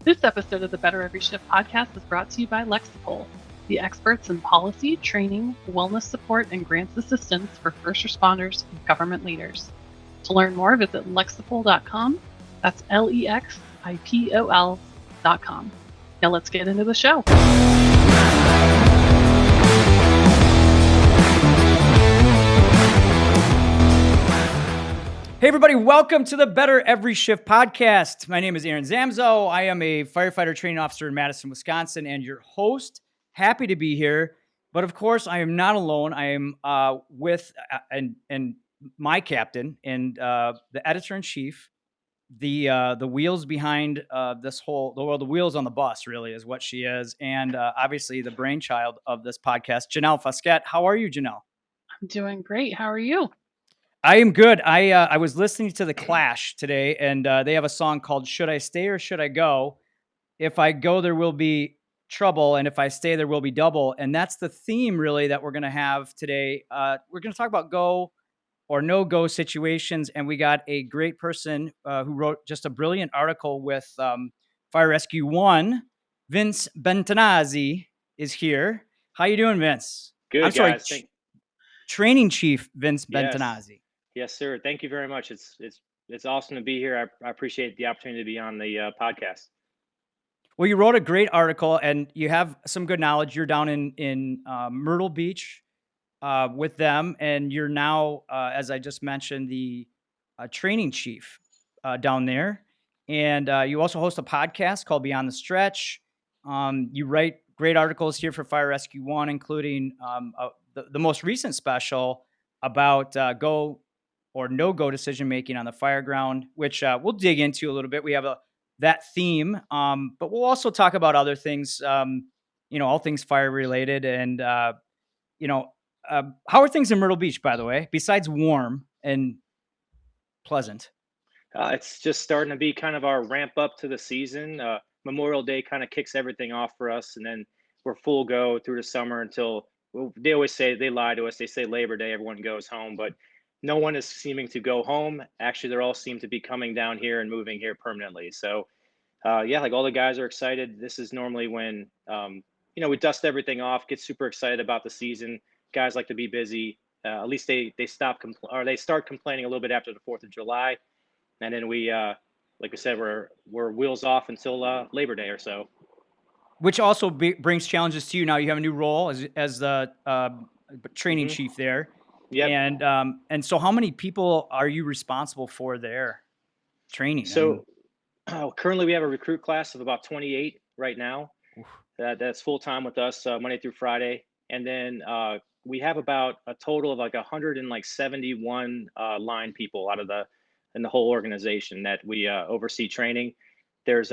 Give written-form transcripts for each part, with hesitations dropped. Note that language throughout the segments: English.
This episode of the Better Every Shift podcast is brought to you by Lexipol, the experts in policy, training, wellness support, and grants assistance for first responders and government leaders. To learn more, visit lexipol.com. That's LEXIPOL.com. Now let's get into the show. Hey everybody, welcome to the Better Every Shift podcast. My name is Aaron Zamzo. I am a firefighter training officer in Madison, Wisconsin, and your host. Happy to be here. But of course, I am not alone. I am with and my captain and the editor-in-chief, the wheels behind this whole, the wheels on the bus really is what she is. And obviously the brainchild of this podcast, Janelle Fusquette. How are you, Janelle? I'm doing great. How are you? I am good. I was listening to The Clash today, and they have a song called "Should I Stay or Should I Go?" If I go, there will be trouble, and if I stay, there will be double. And that's the theme, really, that we're going to have today. We're going to talk about go or no go situations, and we got a great person who wrote just a brilliant article with Fire Rescue One. Vince Bettinazzi is here. How you doing, Vince? I'm Good, sorry, guys. Training Chief Vince Yes, Bettinazzi. yes, sir. Thank you very much. It's awesome to be here. I appreciate the opportunity to be on the podcast. Well, you wrote a great article, and you have some good knowledge. You're down in Myrtle Beach with them, and you're now, as I just mentioned, the training chief down there. And you also host a podcast called Beyond the Stretch. You write great articles here for Fire Rescue One, including the most recent special about go or no go decision making on the fire ground, which we'll dig into a little bit. We have that theme, but we'll also talk about other things, all things fire related. And how are things in Myrtle Beach, by the way, besides warm and pleasant? It's just starting to be kind of our ramp up to the season. Memorial Day kind of kicks everything off for us, and then we're full go through the summer until they always say they lie to us. They say Labor Day, everyone goes home, but no one is seeming to go home. Actually, they all seem to be coming down here and moving here permanently. So yeah, like all the guys are excited. This is normally when we dust everything off, get super excited about the season. Guys like to be busy. At least they start complaining a little bit after the 4th of July, and then we like I said, we're wheels off until Labor Day or so. Which also brings challenges to you. Now you have a new role as the training chief there. Yep. And so how many people are you responsible for there training? So currently we have a recruit class of about 28 right now. That's full time with us Monday through Friday, and then we have about a total of like 171 line people in the whole organization that we oversee training. There's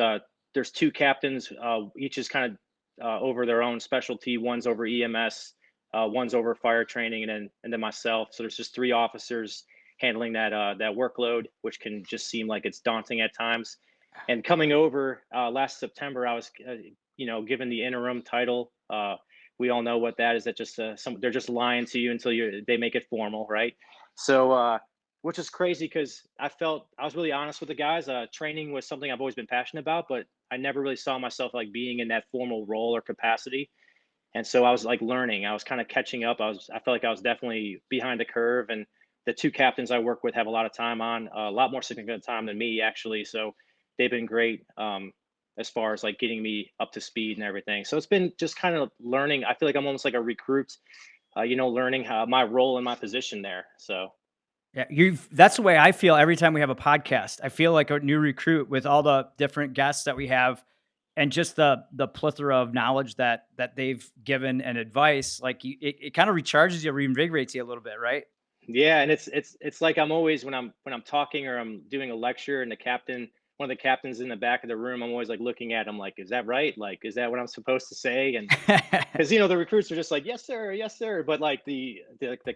two captains, each is kind of over their own specialty. One's over EMS, one's over fire training, and then myself. So there's just three officers handling that workload, which can just seem like it's daunting at times. And coming over last September, I was given the interim title. We all know what that is. That just they're just lying to you until they make it formal, right? So which is crazy because I was really honest with the guys. Training was something I've always been passionate about, but I never really saw myself like being in that formal role or capacity. And so I was like learning. I was kind of catching up. I felt like I was definitely behind the curve. And the two captains I work with have a lot of time on, a lot more significant time than me actually. So they've been great as far as like getting me up to speed and everything. So it's been just kind of learning. I feel like I'm almost like a recruit, learning how my role and my position there. So yeah, that's the way I feel every time we have a podcast. I feel like a new recruit with all the different guests that we have and just the plethora of knowledge that they've given and advice. Like it kind of recharges you, reinvigorates you a little bit, right? yeah, and it's like I'm always when I'm talking or I'm doing a lecture and one of the captains in the back of the room, I'm always like looking at him like, is that right? Like, is that what I'm supposed to say? And because the recruits are just like, yes sir, but like the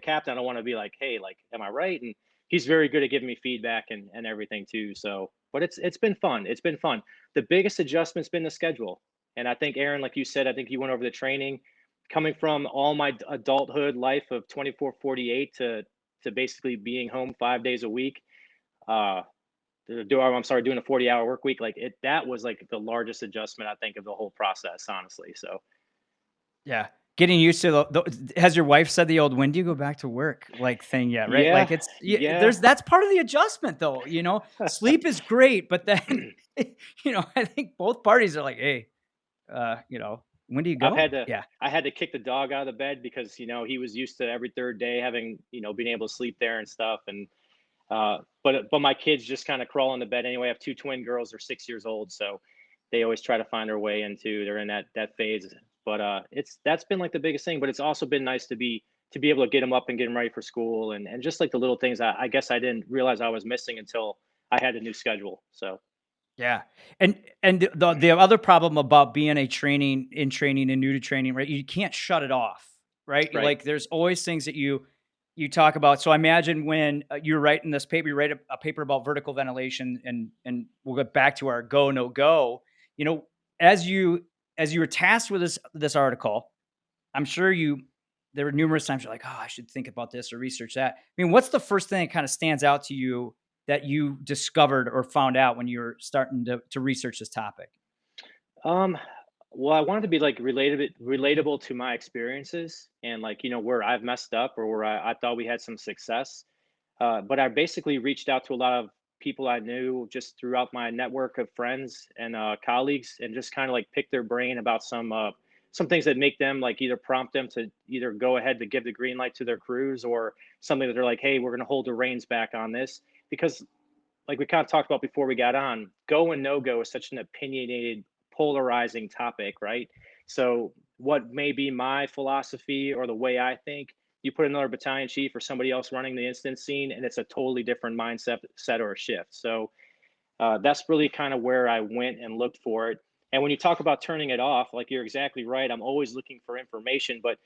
captain, I don't want to be like, hey, like, am I right? And he's very good at giving me feedback and everything too. So, but it's been fun. It's been fun. The biggest adjustment's been the schedule, and I think Aaron, like you said, I think you went over the training. Coming from all my adulthood life of 24/48 to basically being home 5 days a week, uh, I'm sorry, doing a 40-hour work week, like that was like the largest adjustment I think of the whole process, honestly. So Yeah. Getting used to the has your wife said the old, "When do you go back to work?" like thing yet, right? yeah, Like it's yeah, yeah. there's that's part of the adjustment though, you know? Sleep is great, but then, I think both parties are like, "Hey, when do you I've go?" had to Yeah. I had to kick the dog out of the bed because he was used to every third day having being able to sleep there and stuff. And but my kids just kind of crawl in the bed anyway. I have two twin girls. They're 6 years old, so they always try to find their way into. They're in that phase. But it's that's been like the biggest thing. But it's also been nice to be able to get them up and get them ready for school, and just like the little things I guess I didn't realize I was missing until I had a new schedule. So Yeah. And the other problem about being a training and new to training, right? You can't shut it off, right? right, Like there's always things that you talk about. So I imagine when you're writing this paper, you write a paper about vertical ventilation, and we'll get back to our go no go. You know, as you were tasked with this article, I'm sure there were numerous times you're like, "Oh, I should think about this or research that." I mean, what's the first thing that kind of stands out to you that you discovered or found out when you were starting to research this topic? Um, well, I wanted to be like relatable to my experiences and like, where I've messed up or where I thought we had some success. But I basically reached out to a lot of people I knew just throughout my network of friends and colleagues, and just kind of like pick their brain about some things that make them like either prompt them to either go ahead to give the green light to their crews, or something that they're like, hey, we're going to hold the reins back on this. Because like we kind of talked about before we got on, go and no go is such an opinionated, polarizing topic, right? So, what may be my philosophy or the way I think, you put another battalion chief or somebody else running the incident scene, and it's a totally different mindset set or a shift. So, that's really kind of where I went and looked for it. And when you talk about turning it off, like you're exactly right. I'm always looking for information, but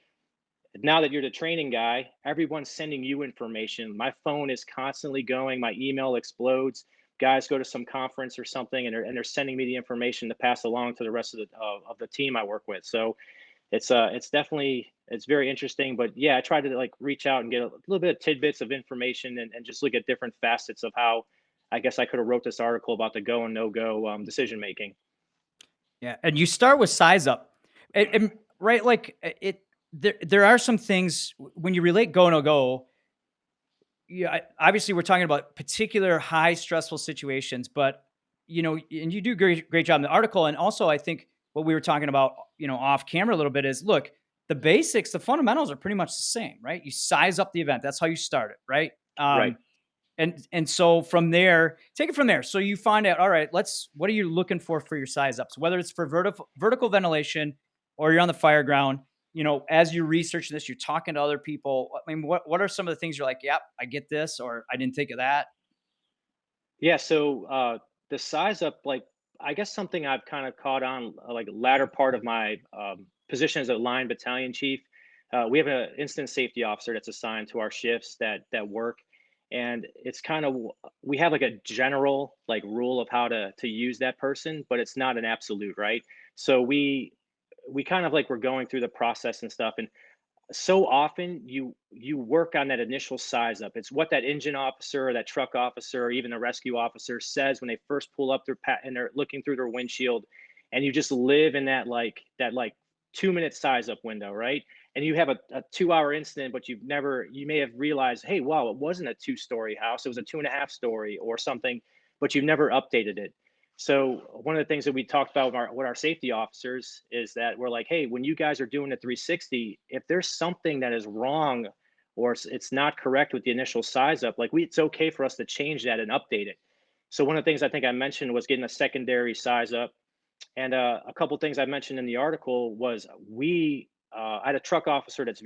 now that you're the training guy, everyone's sending you information. My phone is constantly going, my email explodes. Guys go to some conference or something, and they're sending me the information to pass along to the rest of the team I work with. So it's very interesting. But yeah, I try to like reach out and get a little bit of tidbits of information, and just look at different facets of how I guess I could have wrote this article about the go and no go decision making. Yeah, and you start with size up, and right, like there are some things when you relate go no go. Yeah, obviously we're talking about particular high stressful situations, but and you do great job in the article, and also I think what we were talking about, off camera a little bit is look, the basics, the fundamentals are pretty much the same, right? You size up the event. That's how you start it, right? Right. And so from there, take it from there. So you find out, all right, what are you looking for your size ups? Whether it's for vertical ventilation or you're on the fire ground, as you research this, you're talking to other people. I mean, what are some of the things you're like, yep, I get this, or I didn't think of that? Yeah, so the size up, like I guess something I've kind of caught on, like latter part of my position as a line battalion chief. We have an incident safety officer that's assigned to our shifts that work, and it's kind of we have like a general like rule of how to use that person, but it's not an absolute, right? So we kind of like we're going through the process and stuff, and so often you work on that initial size up. It's what that engine officer or that truck officer or even the rescue officer says when they first pull up and they're looking through their windshield, and you just live in that 2 minute size up window, right? And you have a 2 hour incident, but you may have realized, hey, wow, it wasn't a 2 story house, it was a 2.5 story or something, but you've never updated it. So one of the things that we talked about with our safety officers is that we're like, hey, when you guys are doing a 360, if there's something that is wrong or it's not correct with the initial size up, like it's okay for us to change that and update it. So one of the things I think I mentioned was getting a secondary size up, and a couple things I mentioned in the article was I had a truck officer that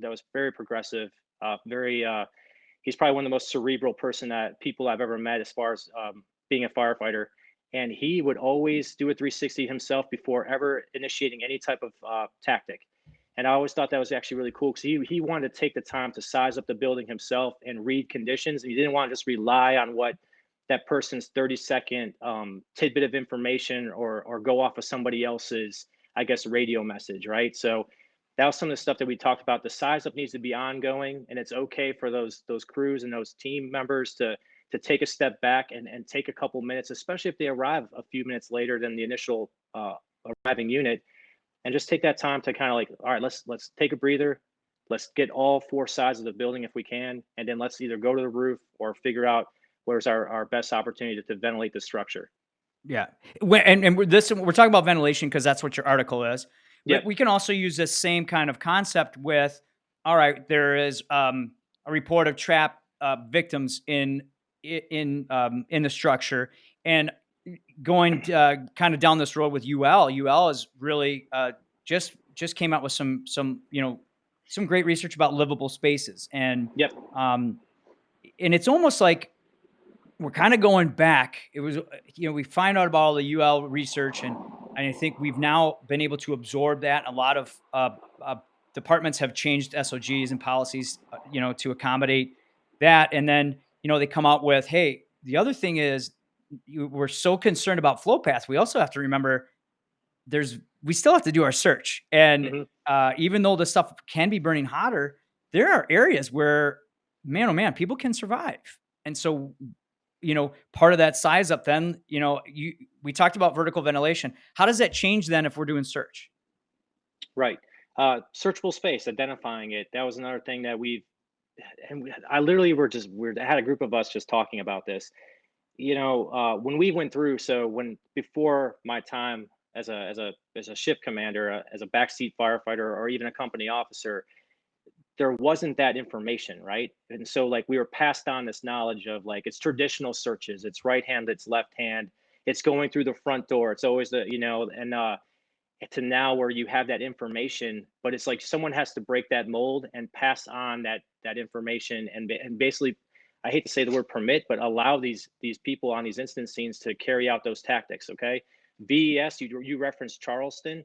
was very progressive, very he's probably one of the most cerebral people I've ever met as far as being a firefighter. And he would always do a 360 himself before ever initiating any type of tactic. And I always thought that was actually really cool because he wanted to take the time to size up the building himself and read conditions. And he didn't want to just rely on what that person's 30-second tidbit of information, or go off of somebody else's, I guess, radio message, right? So that was some of the stuff that we talked about. The size up needs to be ongoing, and it's okay for those crews and those team members to to take a step back and take a couple minutes, especially if they arrive a few minutes later than the initial arriving unit, and just take that time to kind of like, all right, let's take a breather. Let's get all four sides of the building if we can, and then let's either go to the roof or figure out where's our best opportunity to ventilate the structure. Yeah. And we're talking about ventilation because that's what your article is. But Yep. we can also use this same kind of concept with, all right, there is a report of trap victims in the structure, and going kind of down this road with UL. UL is really just came out with some great research about livable spaces, Yep. um, and it's almost like we're kind of going back. It was, we find out about all the UL research, and I think we've now been able to absorb that. A lot of departments have changed SOGs and policies, to accommodate that. And then, they come out with, hey, the other thing is, we're so concerned about flow paths. We also have to remember we still have to do our search. And Hmm. even though the stuff can be burning hotter, there are areas where, man, oh man, people can survive. And so, part of that size up then, we talked about vertical ventilation. How does that change then if we're doing search? Right. Searchable space, identifying it. That was another thing that I literally I had a group of us just talking about this. When we went through, so when before my time as a ship commander, as a backseat firefighter, or even a company officer, there wasn't that information, right? And so like we were passed on this knowledge of like it's traditional searches, it's right hand, it's left hand, it's going through the front door, it's always and to now where you have that information, but it's like someone has to break that mold and pass on that information and basically, I hate to say the word permit, but allow these people on these incident scenes to carry out those tactics. Okay, VES, you referenced Charleston,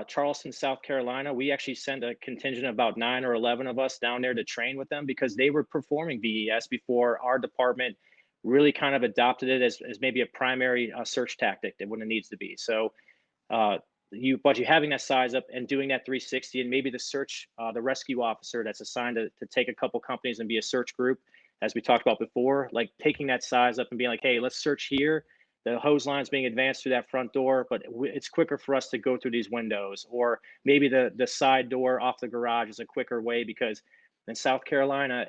Charleston, South Carolina. We actually sent a contingent of about 9 or 11 of us down there to train with them because they were performing VES before our department really kind of adopted it as maybe a primary search tactic that when it needs to be. So uh, you having that size up and doing that 360, and maybe the rescue officer that's assigned to take a couple companies and be a search group, as we talked about before, like taking that size up and being like, hey, let's search here. The hose line's being advanced through that front door, but it's quicker for us to go through these windows, or maybe the side door off the garage is a quicker way because in South Carolina,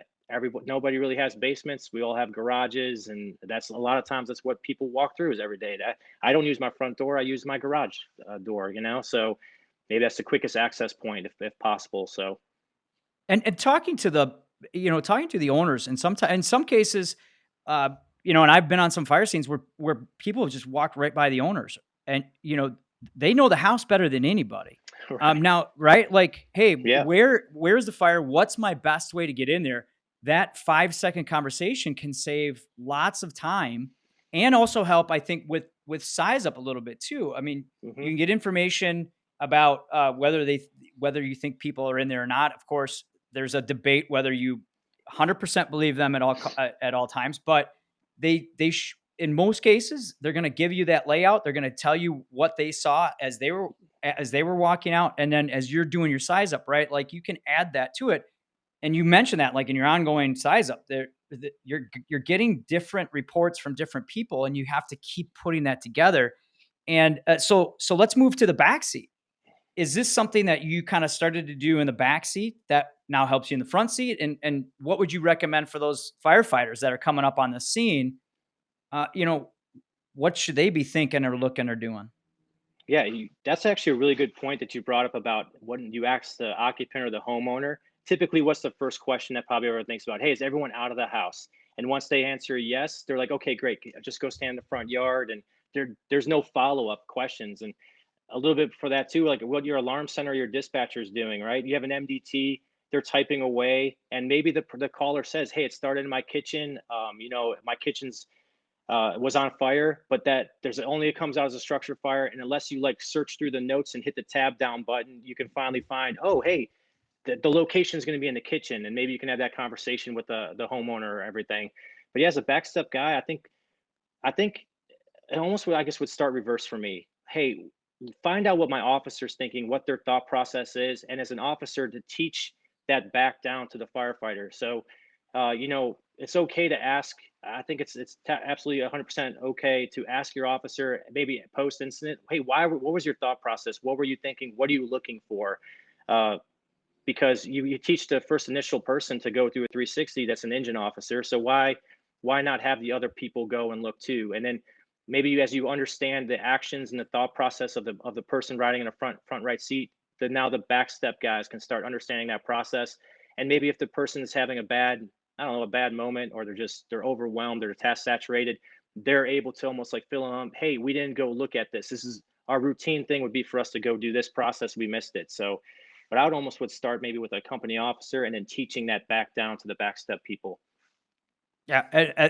nobody really has basements. We all have garages, and that's a lot of times that's what people walk through is every day. That I don't use my front door; I use my garage door. So maybe that's the quickest access point if possible. So And talking to the owners, and sometimes in some cases, and I've been on some fire scenes where people have just walked right by the owners, and they know the house better than anybody. right, Now, right, like, hey, yeah, where's the fire? What's my best way to get in there? That 5-second conversation can save lots of time, and also help, I think, with size up a little bit too. I mean, hmm, you can get information about whether you think people are in there or not. Of course, there's a debate whether you 100% believe them at all times, but in most cases they're going to give you that layout. They're going to tell you what they saw as they were walking out, and then as you're doing your size up, right? Like you can add that to it, and you mentioned that like in your ongoing size up there, you're getting different reports from different people, and you have to keep putting that together. And so let's move to the back seat. Is this something that you kinda started to do in the back seat that now helps you in the front seat? And what would you recommend for those firefighters that are coming up on the scene? Uh, you know, what should they be thinking or looking or doing? yeah. That's actually a really good point that you brought up about when you ask the occupant or the homeowner. Typically, what's the first question that probably everyone thinks about? Hey, is everyone out of the house? And once they answer yes, they're like, okay, great, just go stand in the front yard, and there's no follow up questions. And a little bit for that too, like what your alarm center, your dispatcher is doing, right? You have an MDT, they're typing away, and maybe the caller says, "Hey, it started in my kitchen. My kitchen's was on fire, but that there's only it comes out as a structure fire, and unless you like search through the notes and hit the tab down button, you can finally find, oh, hey, the location is going to be in the kitchen, and maybe you can have that conversation with the homeowner or everything." But yeah, as a backstep guy, I think it almost would, I guess, would start reverse for me. Hey, find out what my officer's thinking, what their thought process is, and as an officer to teach that back down to the firefighter. So it's okay to ask. I think absolutely 100% okay to ask your officer, maybe post incident, hey, what was your thought process? What were you thinking? What are you looking for? Uh, because you teach the first initial person to go through a 360, that's an engine officer, so why not have the other people go and look too? And then maybe as you understand the actions and the thought process of the person riding in a front right seat, then now the back step guys can start understanding that process. And maybe if the person is having a bad, I don't know, a bad moment, or they're overwhelmed, they're task saturated, they're able to almost like fill them, hey, we didn't go look at this is our routine thing would be for us to go do this process, we missed it. So but I would start maybe with a company officer and then teaching that back down to the back step people. Yeah,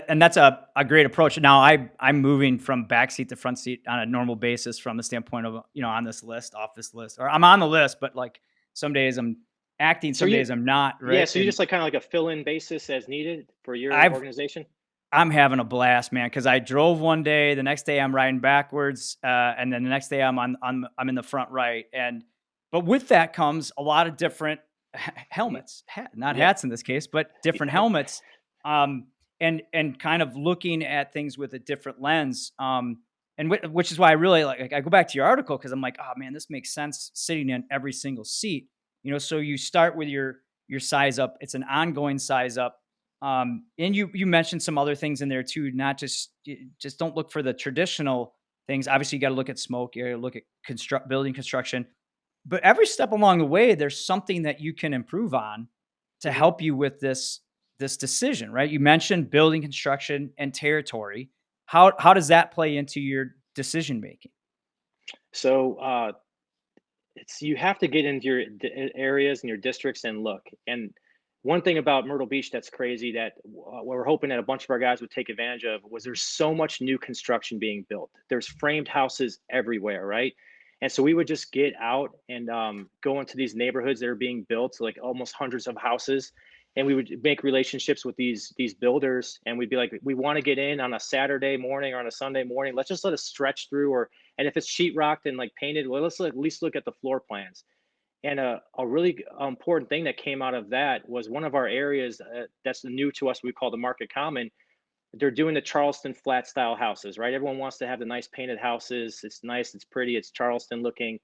and that's a great approach. Now I'm moving from back seat to front seat on a normal basis from the standpoint of, on this list, off this list, or I'm on the list, but like some days I'm acting, So some you, days I'm not, yeah, right? so you And just like kind of like a fill-in basis as needed for your I've organization. I'm having a blast, man, because I drove one day, the next day I'm riding backwards, and then the next day I'm in the front right, and but with that comes a lot of different Mhm. helmets, not Yep. hats in this case, but different helmets, um, and kind of looking at things with a different lens, and which is why I really like I go back to your article because I'm like, oh man, this makes sense sitting in every single seat, So you start with your size up, it's an ongoing size up. And you mentioned some other things in there too, not just don't look for the traditional things. Obviously, you got to look at smoke, you got to look at building construction, but every step along the way, there's something that you can improve on to Mhm. help you with this decision, right? You mentioned building construction and territory. How does that play into your decision making? So it's you have to get into your areas and your districts and look. And one thing about Myrtle Beach that's crazy that we're hoping that a bunch of our guys would take advantage of was there's so much new construction being built. There's framed houses everywhere, right? And so we would just get out and go into these neighborhoods that are being built, like almost hundreds of houses, and we would make relationships with these builders, and we'd be like, we want to get in on a Saturday morning or on a Sunday morning. Let's just let us stretch through, or and if it's sheetrocked and like painted, well, let's at least look at the floor plans. And a really important thing that came out of that was one of our areas that's new to us. We call the Market Common. They're doing the Charleston flat style houses, right? Everyone wants to have the nice painted houses. It's nice, it's pretty, it's Charleston looking.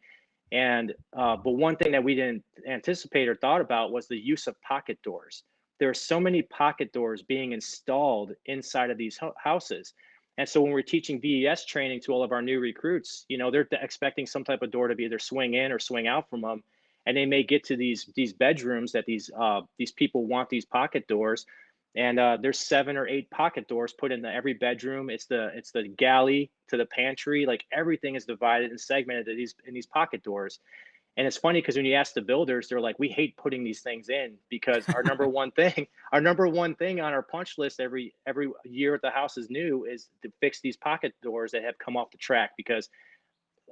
And but one thing that we didn't anticipate or thought about was the use of pocket doors. There are so many pocket doors being installed inside of these houses. And so when we're teaching VES training to all of our new recruits, they're expecting some type of door to be either swing in or swing out from them. And they may get to these bedrooms that these people want these pocket doors, and there's 7 or 8 pocket doors put into every bedroom. It's the galley to the pantry, like everything is divided and segmented in these pocket doors. And it's funny because when you ask the builders, they're like, we hate putting these things in because our number one thing, our number one thing on our punch list every year the house is new is to fix these pocket doors that have come off the track, because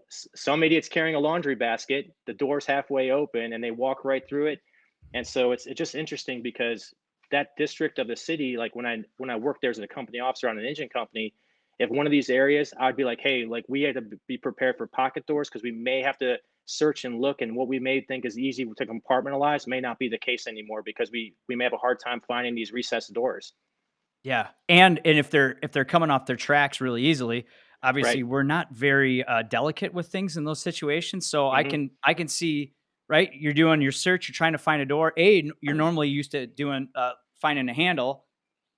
some idiots carrying a laundry basket, the door's halfway open and they walk right through it. And so it's just interesting because that district of the city, like when I worked there as a company officer on an engine company, if one of these areas, I'd be like, hey, like we had to be prepared for pocket doors because we may have to search and look, and what we may think is easy to compartmentalize may not be the case anymore because we may have a hard time finding these recessed doors. Yeah, and if they're coming off their tracks really easily, Right. obviously we're not very delicate with things in those situations. So Hmm. I can see, right. You're doing your search, you're trying to find a door. You're normally used to doing finding a handle,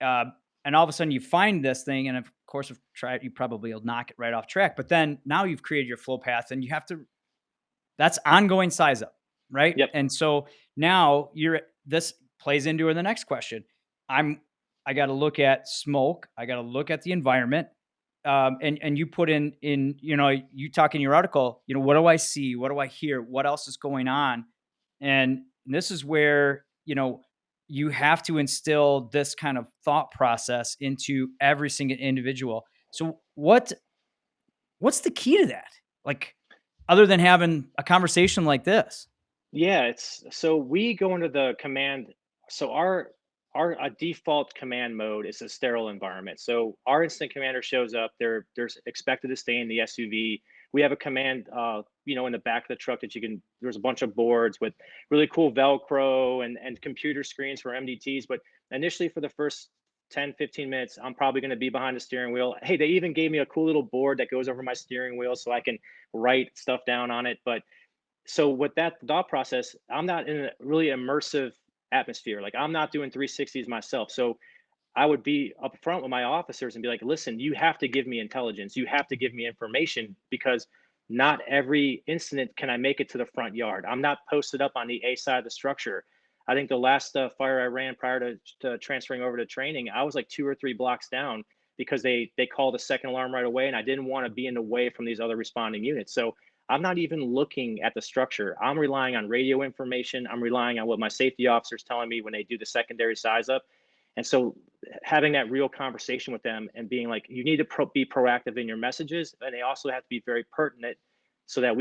uh, and all of a sudden you find this thing, and of course, if try it, you probably will knock it right off track. But then now you've created your flow path, and you have to that's ongoing size up, right? Yep. And so now this plays into the next question. I'm I got to look at smoke. I got to look at the environment. And you put in you talk in your article. What do I see? What do I hear? What else is going on? And this is where you have to instill this kind of thought process into every single individual. So what's the key to that? Like, other than having a conversation like this? Yeah, it's so we go into the command. So our default command mode is a sterile environment. So our instant commander shows up. They're expected to stay in the SUV. We have a command, in the back of the truck that you can. There's a bunch of boards with really cool Velcro and computer screens for MDTs. But initially for the first 10, 15 minutes, I'm probably going to be behind the steering wheel. Hey, they even gave me a cool little board that goes over my steering wheel so I can write stuff down on it. But so with that thought process, I'm not in a really immersive atmosphere. Like I'm not doing 360s myself. So I would be upfront with my officers and be like, listen, you have to give me intelligence. You have to give me information because not every incident can I make it to the front yard. I'm not posted up on the A side of the structure. I think the last fire I ran prior to transferring over to training, I was like 2 or 3 blocks down because they called a second alarm right away, and I didn't want to be in the way from these other responding units. So I'm not even looking at the structure. I'm relying on radio information. I'm relying on what my safety officers telling me when they do the secondary size up. And so having that real conversation with them and being like, you need to be proactive in your messages, and they also have to be very pertinent so that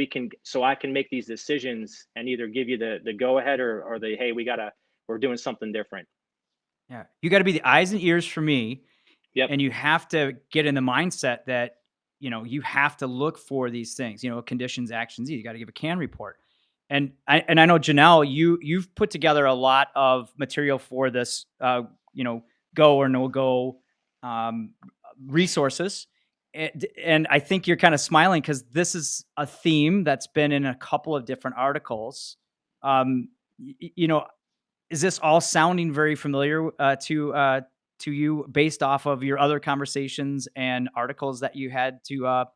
so I can make these decisions and either give you the go ahead or the, hey, we're doing something different. Yeah. You gotta be the eyes and ears for me, Yep. and you have to get in the mindset that, you have to look for these things, conditions, actions, you gotta give a can report. And I know Janelle, you've put together a lot of material for this, go or no go, um, resources. And I think you're kind of smiling because this is a theme that's been in a couple of different articles. Um, y- y- you know, is this all sounding very familiar to you based off of your other conversations and articles that you had to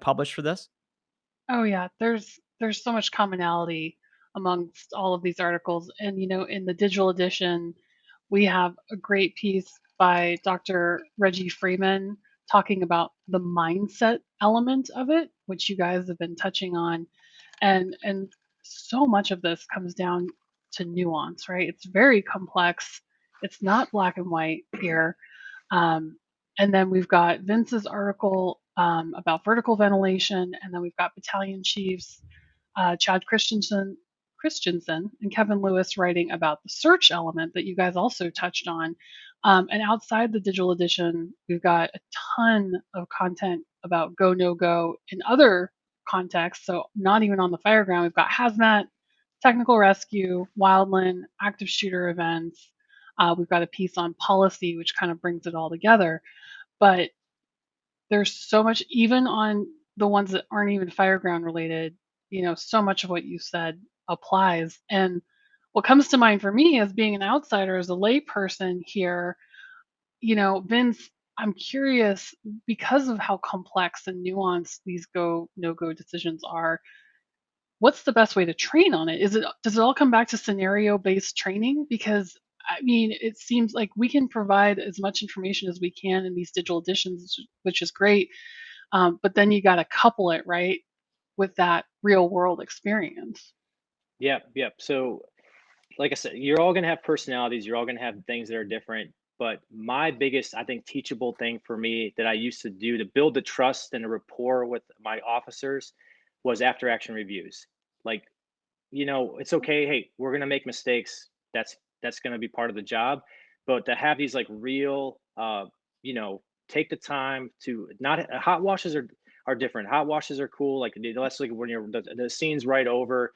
publish for this? Oh yeah, there's so much commonality amongst all of these articles. And in the digital edition, we have a great piece by Dr. Reggie Freeman talking about the mindset element of it, which you guys have been touching on. And so much of this comes down to nuance, right? It's very complex. It's not black and white here. Um, and then we've got Vince's article about vertical ventilation, and then we've got battalion chiefs Chad Christensen and Kevin Lewis writing about the search element that you guys also touched on. And outside the digital edition, we've got a ton of content about go no go in other contexts. So not even on the fireground, we've got hazmat, technical rescue, wildland, active shooter events. We've got a piece on policy, which kind of brings it all together. But there's so much, even on the ones that aren't even fireground related, so much of what you said applies. And what comes to mind for me as being an outsider, as a layperson here, Vince, I'm curious because of how complex and nuanced these go no go decisions are. What's the best way to train on it? Does it all come back to scenario based training? Because I mean, it seems like we can provide as much information as we can in these digital editions, which is great. But then you got to couple it right with that real world experience. Yep. Yep. So like I said, you're all going to have personalities. You're all going to have things that are different. But my biggest, I think, teachable thing for me that I used to do to build the trust and the rapport with my officers was after action reviews. Like, it's okay. Hey, we're going to make mistakes. That's going to be part of the job. But to have these like real, you know, take the time to not hot washes are different. Hot washes are cool. Like that's like when the scene's right over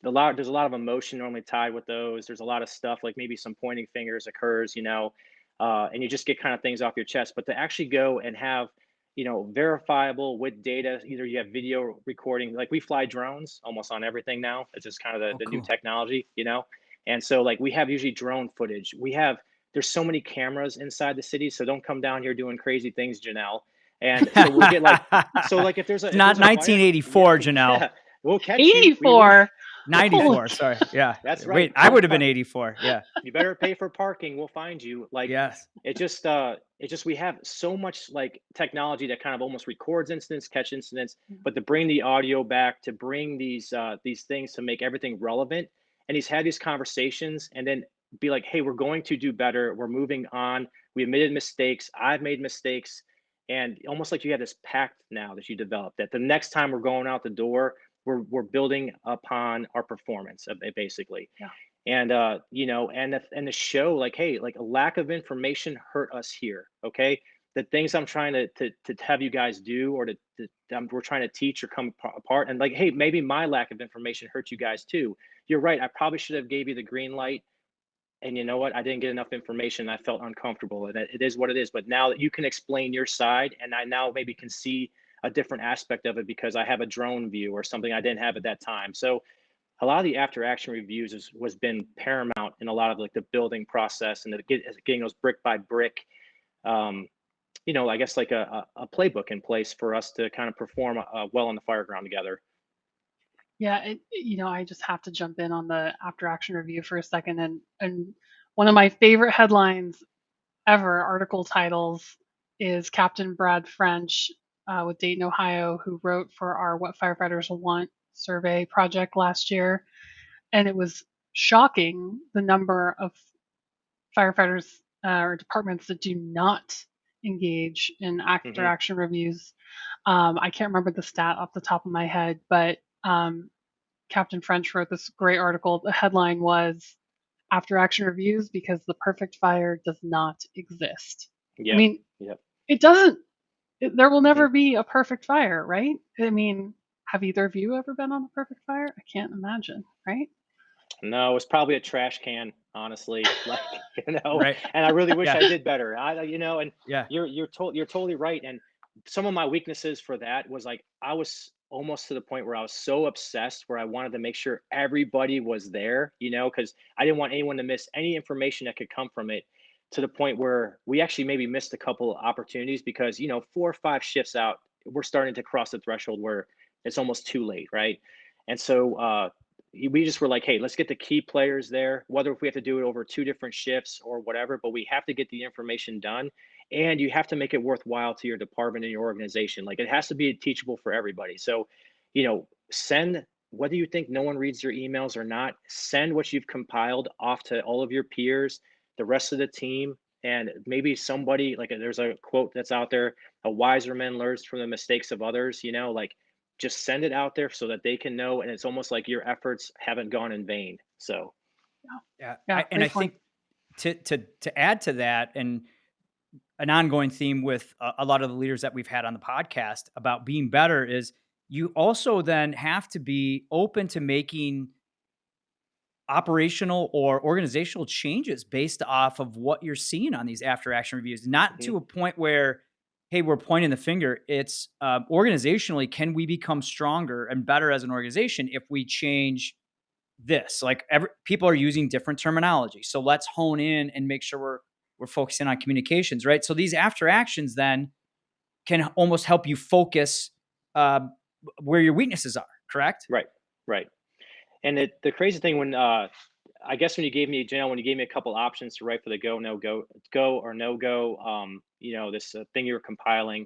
there's a lot of emotion normally tied with those. There's a lot of stuff like maybe some pointing fingers occurs, and you just get kind of things off your chest. But to actually go and have, verifiable with data, either you have video recording, like we fly drones almost on everything now. It's just kind of Oh, the new cool. technology. And so like we have usually drone footage. There's so many cameras inside the city, so don't come down here doing crazy things, Janelle. And so we'll get like so like It's if not there's a fire, yeah, 1984, Janelle. yeah, we'll catch you. We will. 84. Holy 94, sorry. Yeah. That's right. Wait, I would have been 84. Yeah. You better pay for parking. We'll find you. Like Yes. it just we have so much like technology that kind of almost records incidents, catch incidents, but to bring the audio back, to bring these things to make everything relevant. And he's had these conversations and then be like, hey, we're going to do better. We're moving on. We admitted mistakes. I've made mistakes. And almost like you have this pact now that you developed that the next time we're going out the door, we're building upon our performance basically. Yeah. And and the show like, hey, like a lack of information hurt us here. Okay, the things I'm trying to have you guys do or we're trying to teach or come apart, and like, hey, maybe my lack of information hurt you guys too. You're right, I probably should have gave you the green light and you know what? I didn't get enough information. I felt uncomfortable, and it is what it is. But now that you can explain your side, and I now maybe can see a different aspect of it because I have a drone view or something I didn't have at that time. So a lot of the after action reviews was been paramount in a lot of like the building process and getting those brick by brick, um, I guess like a playbook in place for us to kind of perform well on the fire ground together. Yeah, I just have to jump in on the after action review for a second, and one of my favorite headlines ever, article titles, is Captain Brad French with Dayton, Ohio, who wrote for our What Firefighters Want survey project last year, and it was shocking the number of firefighters or departments that do not engage in after Hmm. action reviews. I can't remember the stat off the top of my head, but Captain French wrote this great article. The headline was After Action Reviews because the perfect fire does not exist. I Yep. mean, Yep. it doesn't, there will Hmm. never be a perfect fire, right? I mean, have either of you ever been on a perfect fire? I can't imagine, right? No, it's probably a trash can, honestly. Right. And I really wish Yeah. I did better. And Yeah. you're totally right. And some of my weaknesses for that was like I was almost to the point where I was so obsessed where I wanted to make sure everybody was there, because I didn't want anyone to miss any information that could come from it. To the point where we actually maybe missed a couple opportunities because 4 or 5 shifts out, we're starting to cross the threshold where it's almost too late, right? And so we just were like, hey, let's get the key players there, whether if we have to do it over 2 different shifts or whatever, but we have to get the information done. And you have to make it worthwhile to your department and your organization. Like it has to be teachable for everybody. So, send, whether you think no one reads your emails or not, send what you've compiled off to all of your peers, the rest of the team, and maybe somebody like there's a quote that's out there, a wiser man learns from the mistakes of others, like just send it out there so that they can know, and it's almost like your efforts haven't gone in vain. So Yeah, Yeah. yeah, And I great point. think to add to that, and an ongoing theme with a lot of the leaders that we've had on the podcast about being better is you also then have to be open to making operational or organizational changes based off of what you're seeing on these after action reviews, not mhm, to a point where, hey, we're pointing the finger. It's organizationally, can we become stronger and better as an organization if we change this? Like people are using different terminology. So let's hone in and make sure we're focusing on communications, right? So these after actions then can almost help you focus uh, where your weaknesses are, correct? right, right. And the crazy thing when I guess when you gave me, Janelle, when you gave me a couple options to write for the go, no go, go or no go, this thing you were compiling,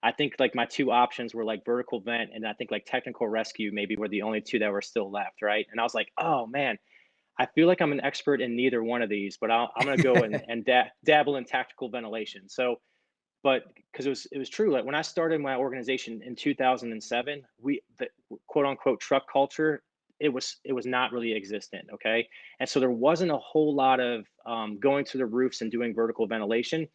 I think like my two options were like vertical vent and I think like technical rescue maybe were the only two that were still left, right? And I was like, oh man, I feel like I'm an expert in neither one of these, but I'm gonna go and dabble in tactical ventilation. So, but because it was true. Like when I started my organization in 2007, the quote unquote truck culture, it was not really existent. Okay, and so there wasn't a whole lot of going to the roofs and doing vertical ventilation.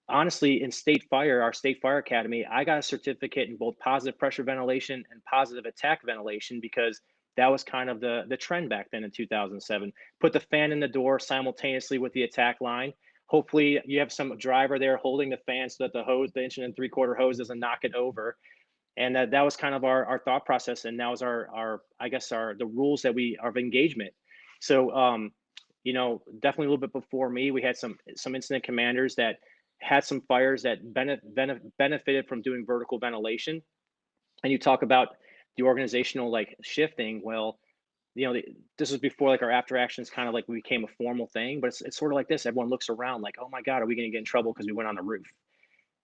Honestly, in state fire, our state fire academy, I got a certificate in both positive pressure ventilation and positive attack ventilation because that was kind of the trend back then in 2007. Put the fan in the door simultaneously with the attack line. Hopefully you have some driver there holding the fan so that the hose, the 1 3/4 hose, doesn't knock it over. And that was kind of our thought process, and that was our I guess our the rules that we of engagement. So definitely a little bit before me, we had some incident commanders that had some fires that benefited from doing vertical ventilation. And you talk about the organizational like shifting. Well, this was before like our after actions kind of like became a formal thing, but it's sort of like this. Everyone looks around like, oh my God, are we going to get in trouble because we went on the roof?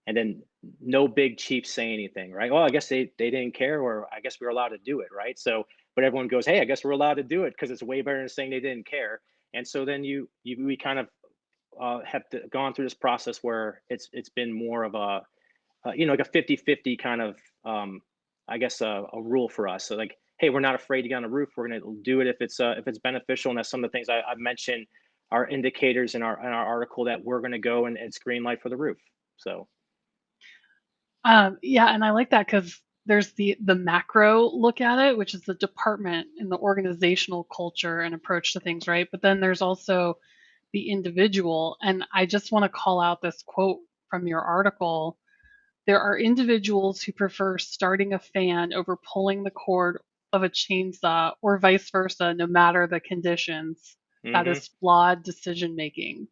And then no big chiefs say anything, right? Well, I guess they didn't care, or I guess we were allowed to do it, right? So, but everyone goes, hey, I guess we're allowed to do it because it's way better than saying they didn't care. And so then we kind of gone through this process where it's been more of like a 50-50 kind of I guess a rule for us. So like, hey, we're not afraid to get on the roof. We're going to do it if it's beneficial. And that's some of the things I've mentioned are indicators in our article that we're going to go and screen light for the roof. So. Yeah, and I like that because there's the macro look at it, which is the department and the organizational culture and approach to things, right? But then there's also the individual. And I just want to call out this quote from your article. There are individuals who prefer starting a fan over pulling the cord of a chainsaw or vice versa, no matter the conditions. That Hmm. is flawed decision making.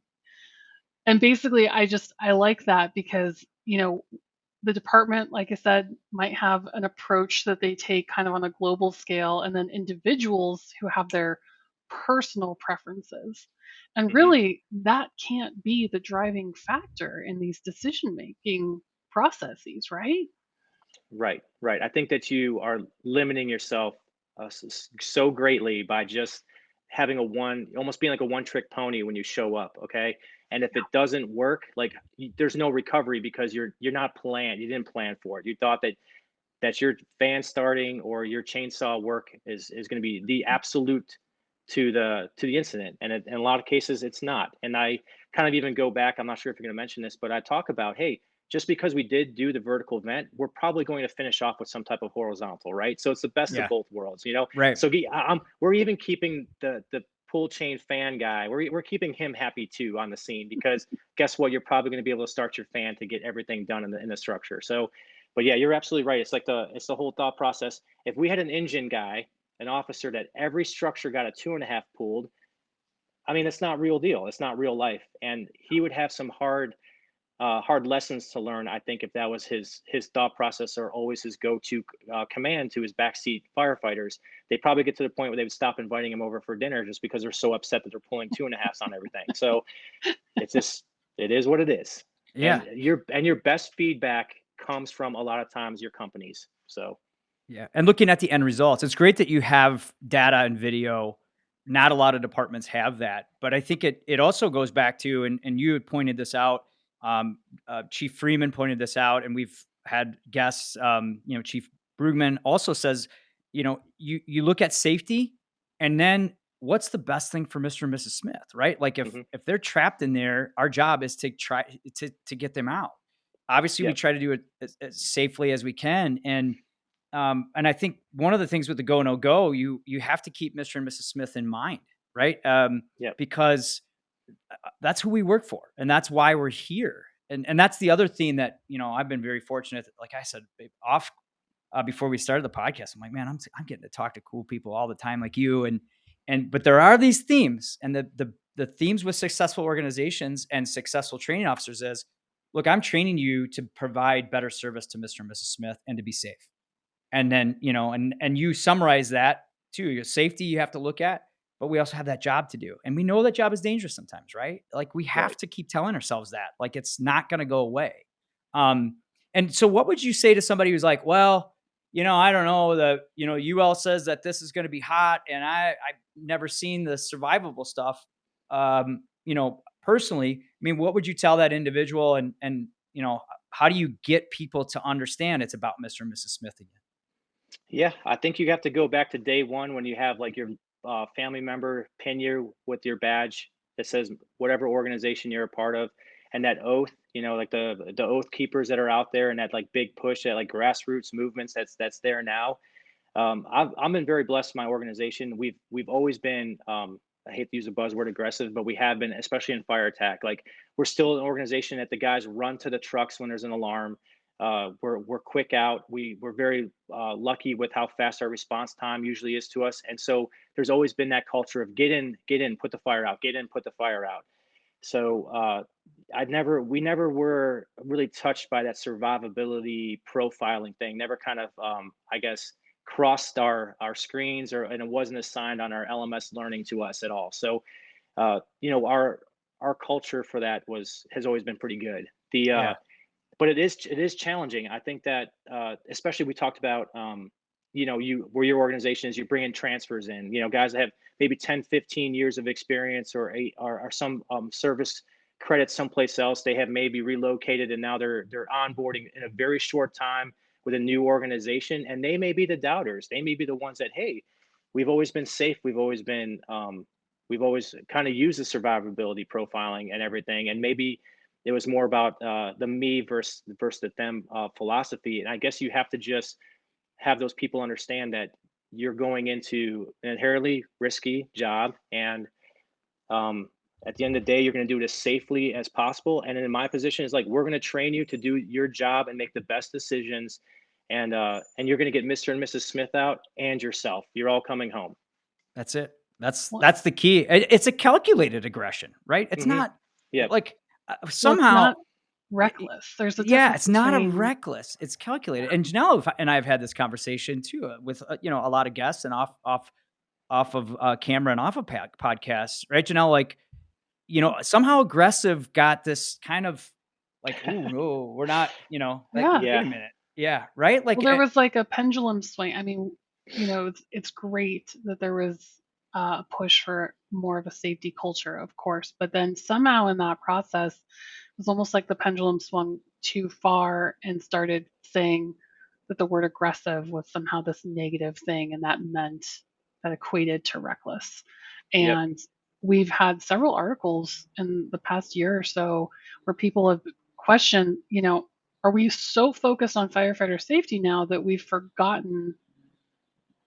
And basically, I like that because, the department, like I said, might have an approach that they take kind of on a global scale, and then individuals who have their personal preferences. And Hmm. really, that can't be the driving factor in these decision making processes, right? Right, right. I think that you are limiting yourself so greatly by just having almost being like a one trick pony when you show up. Okay, and if it doesn't work, like there's no recovery because you're not planned. You didn't plan for it. You thought that your fan starting or your chainsaw work is going to be the absolute to the incident, and in a lot of cases it's not. And I kind of even go back, I'm not sure if you're going to mention this, but I talk about, hey, just because we did do the vertical vent, we're probably going to finish off with some type of horizontal, right? So it's the best of Yeah. both worlds. Right. So we're even keeping the pull chain fan guy, we're keeping him happy too on the scene, because guess what, you're probably going to be able to start your fan to get everything done in the structure. So but yeah, you're absolutely right. It's the whole thought process. If we had an engine guy, an officer that every structure got a 2.5 pulled, I mean, it's not real deal. It's not real life, and he would have some hard lessons to learn. I think if that was his thought process, or always his go-to command to his backseat firefighters, they probably get to the point where they would stop inviting him over for dinner just because they're so upset that they're pulling 2.5s on everything. So it's just it is what it is. And Yeah. your best feedback comes from a lot of times your companies. So Yeah, and looking at the end results, it's great that you have data and video. Not a lot of departments have that, but I think it also goes back to, and you had pointed this out, Chief Freeman pointed this out, and we've had guests, Chief Brugman also says, you look at safety, and then what's the best thing for Mr. and Mrs. Smith, right? Like mhm, if they're trapped in there, our job is to try to get them out. Obviously, we yep, try to do it as safely as we can, and I think one of the things with the go no go, you have to keep Mr. and Mrs. Smith in mind, right? yep, Because that's who we work for, and that's why we're here. And that's the other thing that I've been very fortunate. Like I said, off before we started the podcast, I'm like, man, I'm getting to talk to cool people all the time, like you, and but there are these themes, and the themes with successful organizations and successful training officers is, look, I'm training you to provide better service to Mr. and Mrs. Smith and to be safe. And then, and you summarize that too. Your safety you have to look at, but we also have that job to do. And we know that job is dangerous sometimes, right? Like we have right. to keep telling ourselves that. Like it's not gonna go away. Um, and so what would you say to somebody who's like, well, I don't know, UL says that this is gonna be hot, and I've never seen the survivable stuff. Personally, I mean, what would you tell that individual, and how do you get people to understand it's about Mr. and Mrs. Smith again? Yeah, I think you have to go back to day one when you have like your family member pin you with your badge that says whatever organization you're a part of, and that oath. Like the oath keepers that are out there, and that like big push, that like grassroots movements that's there now. I've been very blessed in my organization. We've always been, I hate to use the buzzword aggressive, but we have been, especially in fire attack. Like we're still an organization that the guys run to the trucks when there's an alarm. We're quick out. We're very lucky with how fast our response time usually is to us, and so there's always been that culture of get in, put the fire out, get in, put the fire out. So we never were really touched by that survivability profiling thing. Never kind of, I guess, crossed our screens, and it wasn't assigned on our LMS learning to us at all. So, our culture for that has always been pretty good. Yeah. But it is challenging. I think that especially we talked about you where your organization is, you bring in transfers in, guys that have maybe 10, 15 years of experience, or eight or some service credits someplace else. They have maybe relocated, and now they're onboarding in a very short time with a new organization, and they may be the doubters. They may be the ones that, hey, we've always been safe, we've always kind of used the survivability profiling and everything, and maybe it was more about the me versus the them philosophy. And I guess you have to just have those people understand that you're going into an inherently risky job, and um, At the end of the day, you're going to do it as safely as possible. And in my position is like, we're going to train you to do your job and make the best decisions. And you're going to get Mr. and Mrs. Smith out and yourself. You're all coming home. That's it. That's Well, that's the key. It's a calculated aggression, right? It's Hmm. not Yep. like well, it's somehow. not reckless. There's a Yeah, difference it's not a between reckless. It's calculated. And Janelle and I have had this conversation too with a lot of guests and off of camera and off of podcasts, right? Janelle, like somehow aggressive got this kind of like, oh no, we're not, like, yeah. wait Yeah. a minute, yeah, right, Well, like, there was like a pendulum swing. I mean, it's great that there was a push for more of a safety culture, of course, but then somehow in that process, it was almost like the pendulum swung too far and started saying that the word aggressive was somehow this negative thing, and that equated to reckless. Yep. And we've had several articles in the past year or so where people have questioned, are we so focused on firefighter safety now that we've forgotten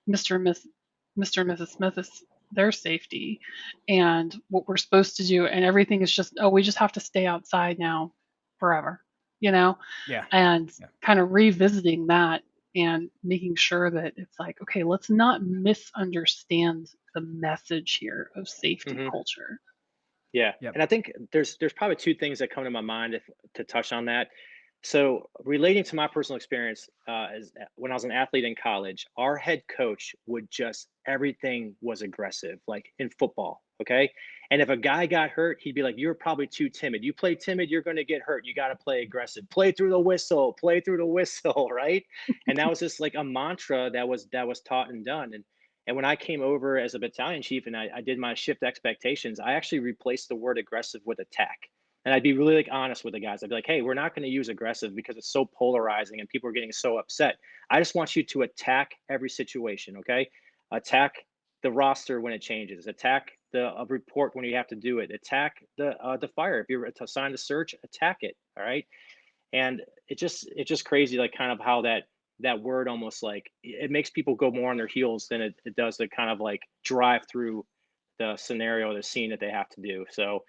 Mr. and Miss Mr. and Mrs. Smith's their safety and what we're supposed to do, and everything is just, oh, we just have to stay outside now forever, you know? yeah, And yeah, kind of revisiting that and making sure that it's like, okay, let's not misunderstand the message here of safety Hmm. culture. Yeah, yep, and I think there's probably two things that come to my mind to touch on that. So relating to my personal experience, when I was an athlete in college, our head coach would just everything was aggressive, like in football. Okay, and if a guy got hurt, he'd be like, "You're probably too timid. You play timid, you're going to get hurt. You got to play aggressive. Play through the whistle. Play through the whistle." Right, and that was just like a mantra that was taught and done. And when I came over as a battalion chief and I did my shift expectations, I actually replaced the word aggressive with attack. And I'd be really like honest with the guys. I'd be like, hey, we're not going to use aggressive because it's so polarizing and people are getting so upset. I just want you to attack every situation, okay? Attack the roster when it changes. Attack the report when you have to do it. Attack the fire. If you're assigned to search, attack it. All right. And it's just crazy, like kind of how that word almost like it makes people go more on their heels than it does to kind of like drive through the scenario, the scene that they have to do. So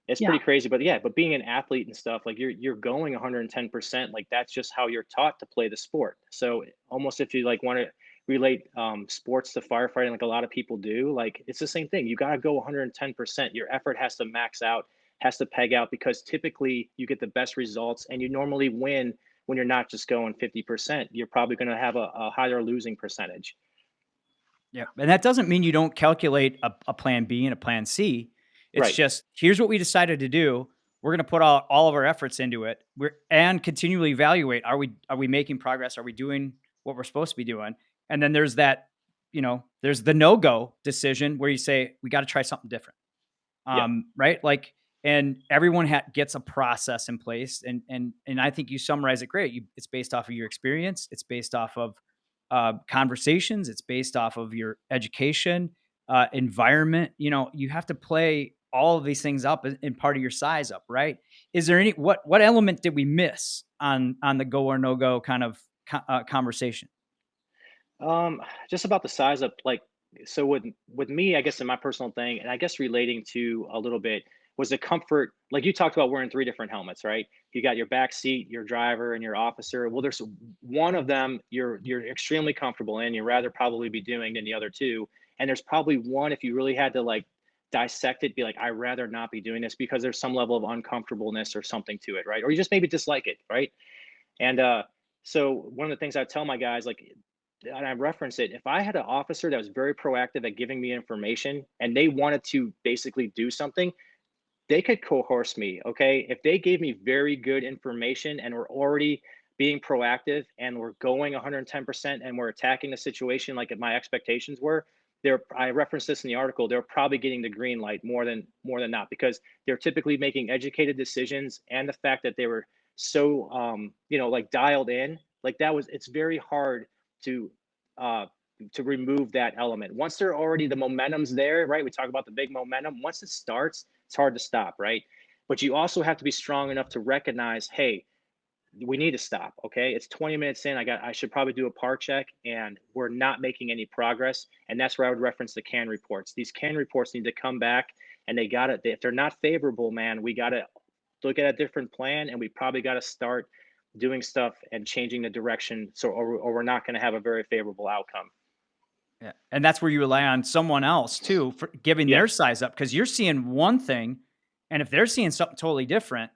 it's Yeah. pretty crazy. But yeah, but being an athlete and stuff, like you're going 110%, like that's just how you're taught to play the sport. So almost if you like want to relate sports to firefighting, like a lot of people do, like it's the same thing. You got to go 110%. Your effort has to max out, has to peg out, because typically you get the best results and you normally win when you're not just going 50%. You're probably going to have a higher losing percentage. yeah, and that doesn't mean you don't calculate a plan B and a plan C. It's Right. just, here's what we decided to do. We're going to put all of our efforts into it. And continually evaluate, are we making progress? Are we doing what we're supposed to be doing? And then there's that, there's the no-go decision where you say, we got to try something different. Yep. Right? Like, and everyone gets a process in place, and I think you summarize it great. It's based off of your experience. It's based off of conversations. It's based off of your education, environment. You have to play all of these things up in part of your size up, right? Is there what element did we miss on the go or no go kind of conversation? Um, just about the size of like, so with me, I guess in my personal thing, and I guess relating to a little bit was the comfort. Like you talked about wearing three different helmets, right? You got your back seat, your driver, and your officer. Well, there's one of them you're extremely comfortable in. You'd rather probably be doing than the other two, and there's probably one if you really had to like dissect it, be like, I'd rather not be doing this because there's some level of uncomfortableness or something to it, right? Or you just maybe dislike it, right? And so one of the things I tell my guys, like, and I reference it, if I had an officer that was very proactive at giving me information and they wanted to basically do something, they could coerce me. Okay. If they gave me very good information and we're already being proactive and we're going 110% and we're attacking the situation like my expectations were, I referenced this in the article, they're probably getting the green light more than not, because they're typically making educated decisions, and the fact that they were so like dialed in, like that was it's very hard to uh to remove that element. Once they're already the momentum's there, right? We talk about the big momentum. Once it starts, it's hard to stop, right? But you also have to be strong enough to recognize, hey, we need to stop. Okay. It's 20 minutes in. I should probably do a par check, and we're not making any progress. And that's where I would reference the can reports. These can reports need to come back, and they got it. If they're not favorable, man, we got to look at a different plan, and we probably got to start doing stuff and changing the direction. So, or we're not going to have a very favorable outcome. Yeah. And that's where you rely on someone else too for giving Yeah. their size up, because you're seeing one thing, and if they're seeing something totally different,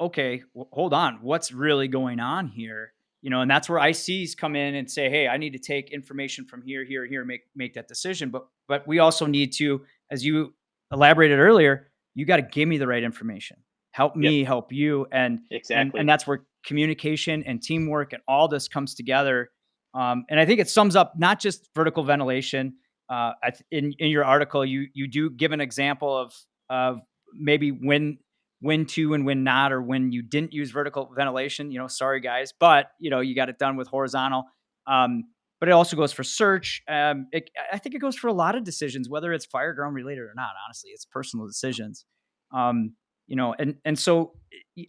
okay, hold on, what's really going on here? And that's where ICs come in and say, hey, I need to take information from here, here, here, make that decision. But we also need to, as you elaborated earlier, you got to give me the right information. Help Yep. me help you. And Exactly. that's where communication and teamwork and all this comes together. And I think it sums up not just vertical ventilation. In your article, you do give an example of maybe when to and when not, or when you didn't use vertical ventilation. Sorry guys, but you got it done with horizontal. But it also goes for search. I think it goes for a lot of decisions, whether it's fire ground related or not. Honestly, it's personal decisions. And so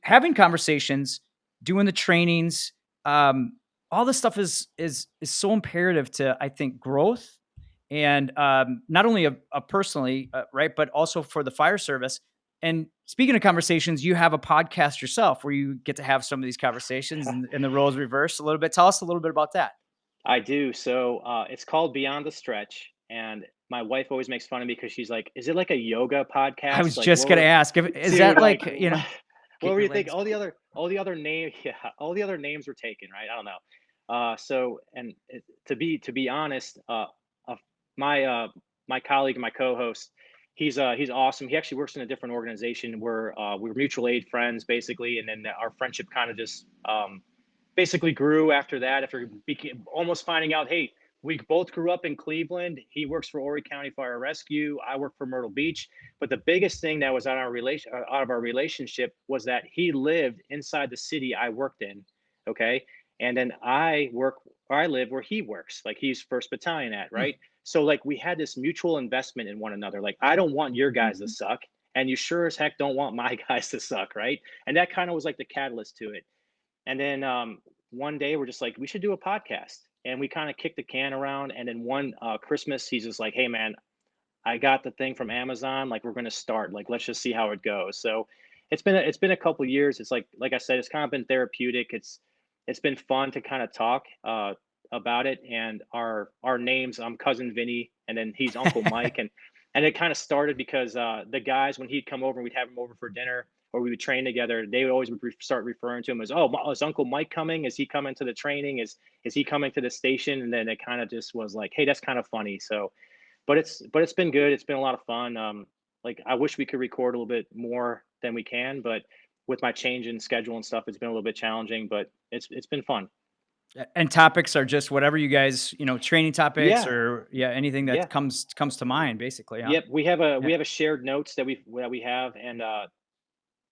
having conversations, doing the trainings, all this stuff is so imperative to, I think, growth, and not only of personally, right, but also for the fire service. And speaking of conversations, you have a podcast yourself where you get to have some of these conversations, and the roles reversed a little bit. Tell us a little bit about that. I do. So it's called Beyond the Stretch, and my wife always makes fun of me because she's like, "Is it like a yoga I podcast? was Like, just what gonna were, ask, is dude? that Like, like, what get were your you thinking? legs? All the other name, yeah, all the other names were taken, right? I don't know. So, and to be honest, uh, my my colleague and my co-host, he's awesome. He actually works in a different organization. We're mutual aid friends basically, and then our friendship kind of just basically grew after that. After became almost finding out, hey, we both grew up in Cleveland. He works for Horry County Fire Rescue. I work for Myrtle Beach. But the biggest thing that was on our relation out of our relationship was that he lived inside the city I worked in. Okay. And then I live where he works. Like he's first battalion at, Hmm. right? So like we had this mutual investment in one another. Like I don't want your guys to suck. And you sure as heck don't want my guys to suck, right? And that kind of was like the catalyst to it. And then one day we're just like, we should do a podcast. And we kind of kicked the can around. And then one Christmas, he's just like, hey, man, I got the thing from Amazon. Like, we're going to start. Like, let's just see how it goes. So it's been a couple years. It's like I said, it's kind of been therapeutic. It's been fun to kind of talk about it. And our names, I'm cousin Vinny, and then he's Uncle Mike. And it kind of started because the guys, when he'd come over, we'd have him over for dinner, or we would train together. They would always start referring to him as, "Oh, is Uncle Mike coming? Is he coming to the training? Is he coming to the station?" And then it kind of just was like, "Hey, that's kind of funny." So, but it's been good. It's been a lot of fun. Like I wish we could record a little bit more than we can, but with my change in schedule and stuff, it's been a little bit challenging. But it's been fun. And topics are just whatever you guys, training topics, Yeah, or yeah, anything yeah. that comes to mind, basically, huh? Yep, we have a Yeah. we have a shared notes that we have, and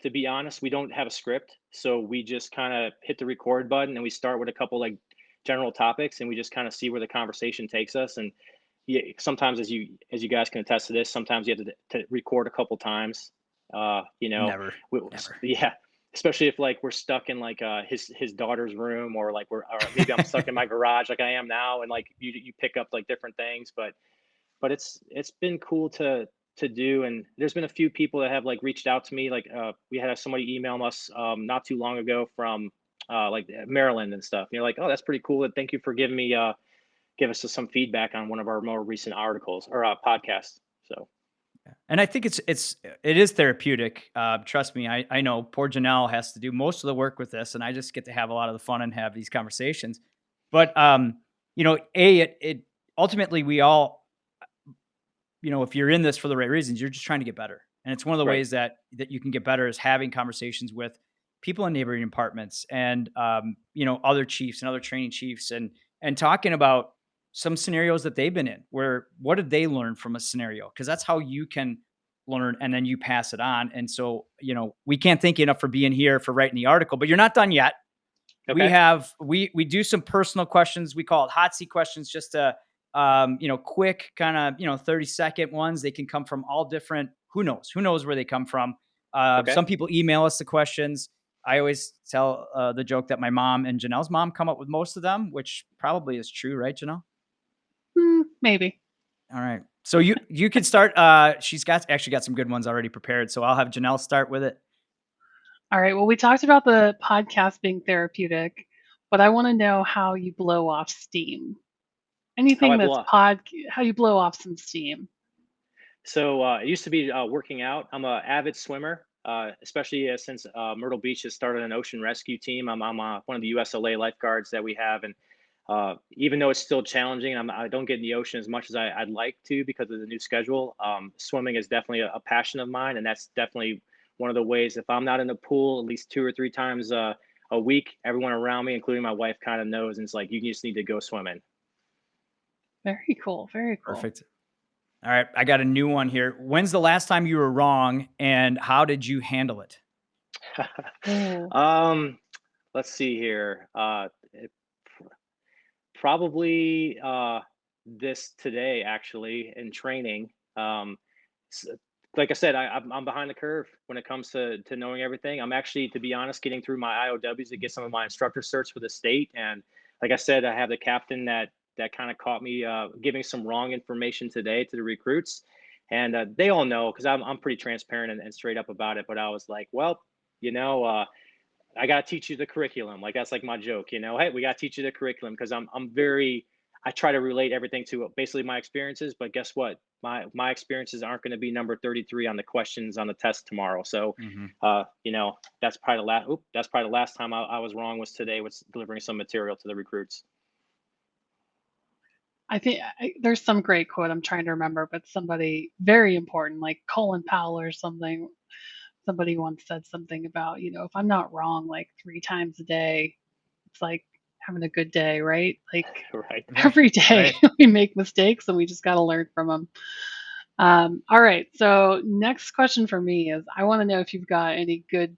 to be honest, we don't have a script, so we just kind of hit the record button and we start with a couple like general topics, and we just kind of see where the conversation takes us. And yeah, sometimes as you guys can attest to this, sometimes you have to record a couple times. Uh, you know, Never, we, never. yeah, especially if like we're stuck in like his daughter's room, or like or maybe I'm stuck in my garage like I am now, and like you pick up like different things. But it's been cool to do. And there's been a few people that have like reached out to me. Like we had somebody email us not too long ago from like Maryland and stuff. You're like, oh, that's pretty cool. And thank you for giving me give us some feedback on one of our more recent articles or podcasts. So And I think it is therapeutic. Trust me, I know poor Janelle has to do most of the work with this, and I just get to have a lot of the fun and have these conversations. But it ultimately, we all, if you're in this for the right reasons, you're just trying to get better. And it's one of the right. ways that you can get better is having conversations with people in neighboring departments, and other chiefs and other training chiefs, and talking about some scenarios that they've been in, where what did they learn from a scenario? Because that's how you can learn, and then you pass it on. And so, we can't thank you enough for being here, for writing the article, but you're not done yet. We Okay. have we do some personal questions. We call it hot seat questions, just to quick kind of 30-second ones. They can come from all different, who knows where they come from. Okay. Some people email us the questions. I always tell the joke that my mom and Janelle's mom come up with most of them, which probably is true, right, Janelle? Maybe. All right. So you could start. She's actually got some good ones already prepared. So I'll have Janelle start with it. All right. Well, we talked about the podcast being therapeutic, but I want to know how you blow off steam. How I Anything that's blow. how you blow off some steam. So it used to be working out. I'm a avid swimmer, especially since Myrtle Beach has started an ocean rescue team. I'm one of the USLA lifeguards that we have, and even though it's still challenging, I don't get in the ocean as much as I'd like to because of the new schedule. Swimming is definitely a passion of mine, and that's definitely one of the ways. If I'm not in the pool at least 2 or 3 times a week, everyone around me, including my wife, kind of knows, and it's like you just need to go swimming. Very cool. Very cool. Perfect. All right. I got a new one here. When's the last time you were wrong and how did you handle it? Oh, um, let's see here. Probably this today, actually, in training. S- like I said, I'm behind the curve when it comes to knowing everything. I'm actually, to be honest, getting through my IOWs to get some of my instructor certs for the state. And like I said, I have the captain that kind of caught me giving some wrong information today to the recruits, and they all know because I'm pretty transparent and straight up about it. But I was like, well, you know. I got to teach you the curriculum. Like that's like my joke, Hey, we got to teach you the curriculum because I'm very. I try to relate everything to basically my experiences, but guess what? My experiences aren't going to be number 33 on the questions on the test tomorrow. So, Mhm. that's probably the last. That's probably the last time I was wrong was today was delivering some material to the recruits. I think there's some great quote I'm trying to remember, but somebody very important, like Colin Powell or something. Somebody once said something about, if I'm not wrong like 3 times a day, it's like having a good day, right? Like Right. Right. every day Right. we make mistakes and we just got to learn from them. All right. So next question for me is I want to know if you've got any good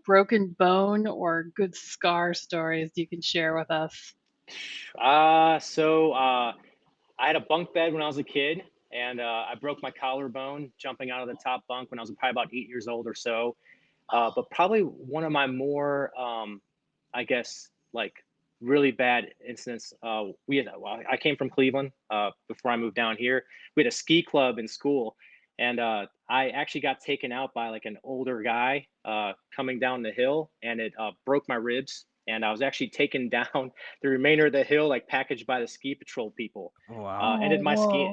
broken bone or good scar stories you can share with us. I had a bunk bed when I was a kid, and I broke my collarbone jumping out of the top bunk when I was probably about 8 years old or so. But probably one of my more, I guess, like really bad incidents. Well, I came from Cleveland before I moved down here. We had a ski club in school, and I actually got taken out by like an older guy coming down the hill, and it broke my ribs. And I was actually taken down the remainder of the hill, like packaged by the ski patrol people. Oh, wow. Oh, whoa.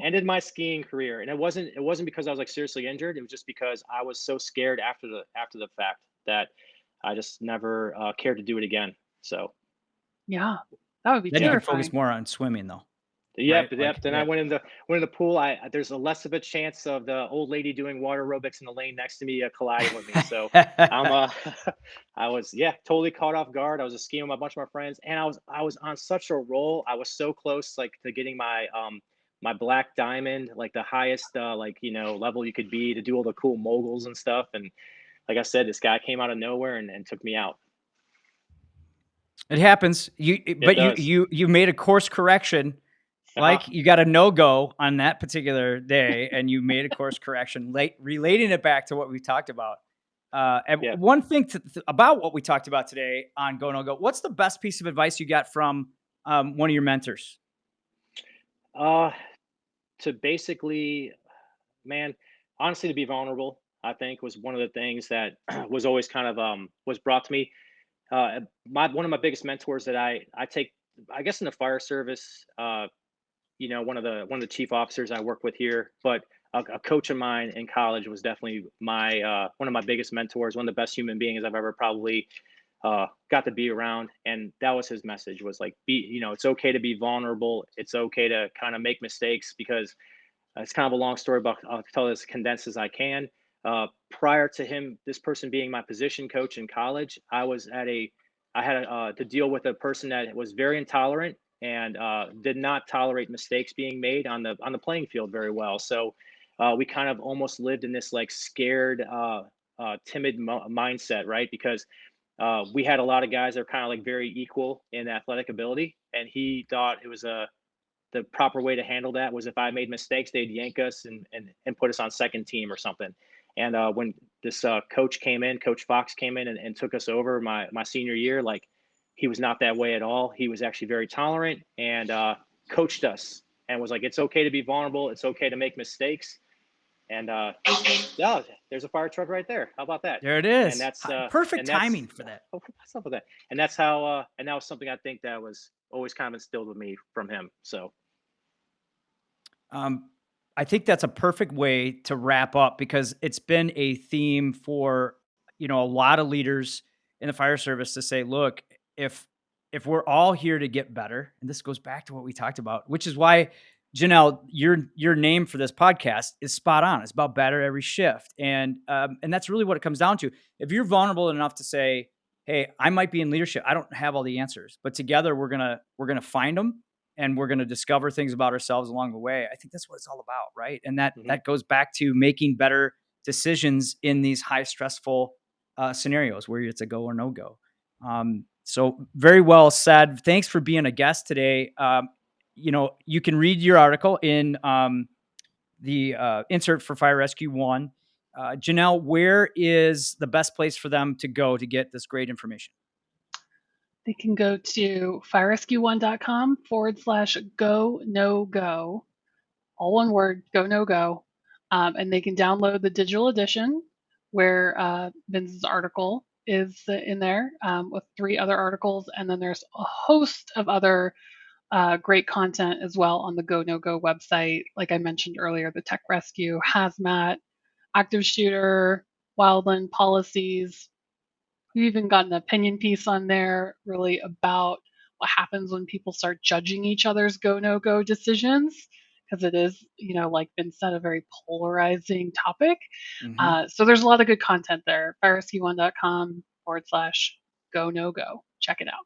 Ended my skiing career, and it wasn't because I was like seriously injured. It was just because I was so scared after the fact that I just never cared to do it again. So Yeah, that would be Then you yeah, can focus terrifying. more on swimming though, yep, right? yep. Like, Then I yeah. went in the pool. There's a less of a chance of the old lady doing water aerobics in the lane next to me colliding with me. So I'm I was totally caught off guard. I was just skiing with a bunch of my friends, and I was on such a roll. I was so close like to getting my black diamond, like the highest level you could be to do all the cool moguls and stuff. And like I said, this guy came out of nowhere and took me out. It happens. It But does. you made a course correction. Uh-huh. Like, you got a no-go on that particular day, and you made a course correction, relating it back to what we talked about. And Yeah. one thing about what we talked about today on Go No Go, what's the best piece of advice you got from one of your mentors? Uh, to basically, man, honestly, to be vulnerable, I think was one of the things that was always kind of was brought to me. My One of my biggest mentors that I take, I guess, in the fire service. One of the chief officers I work with here, but a coach of mine in college was definitely my one of my biggest mentors, one of the best human beings I've ever probably got to be around. And that was his message was like, it's okay to be vulnerable. It's okay to kind of make mistakes because it's kind of a long story, but I'll tell it as condensed as I can. Prior to him, this person being my position coach in college, I had to deal with a person that was very intolerant and did not tolerate mistakes being made on the playing field very well. So we kind of almost lived in this like scared, timid mindset, right? Because we had a lot of guys that are kind of like very equal in athletic ability, and he thought it was the proper way to handle that was if I made mistakes, they'd yank us and put us on second team or something. And when this coach came in, Coach Fox came in and took us over my senior year, like he was not that way at all. He was actually very tolerant and coached us and was like, it's okay to be vulnerable. It's okay to make mistakes. And yeah, there's a fire truck right there. How about that? There it And is. that's Perfect timing for that. what's up with that? And that's how and that was something I think that was always kind of instilled with me from him. So Um, I think that's a perfect way to wrap up because it's been a theme for, a lot of leaders in the fire service to say, look, if if we're all here to get better, and this goes back to what we talked about, which is why Janelle, your name for this podcast is spot on. It's about better every shift, and that's really what it comes down to. If you're vulnerable enough to say, "Hey, I might be in leadership. I don't have all the answers, but together we're gonna find them and we're going to discover things about ourselves along the way." I think that's what it's all about, right? And that mhm. that goes back to making better decisions in these high stressful scenarios where it's a go or no go. So very well said. Thanks for being a guest today. You can read your article in the insert for Fire Rescue One. Janelle, where is the best place for them to go to get this great information? They can go to firerescue1.com/go no go, all one word, go no go. And they can download the digital edition where Vince's article is in there with 3 other articles. And then there's a host of other great content as well on the Go No Go website. Like I mentioned earlier, the tech rescue, hazmat, active shooter, wildland policies. We've even got an opinion piece on there really about what happens when people start judging each other's go no go decisions, because it is, like Vince said, a very polarizing topic. Mm-hmm. So there's a lot of good content there. firerescue1.com/go no go. Check it out.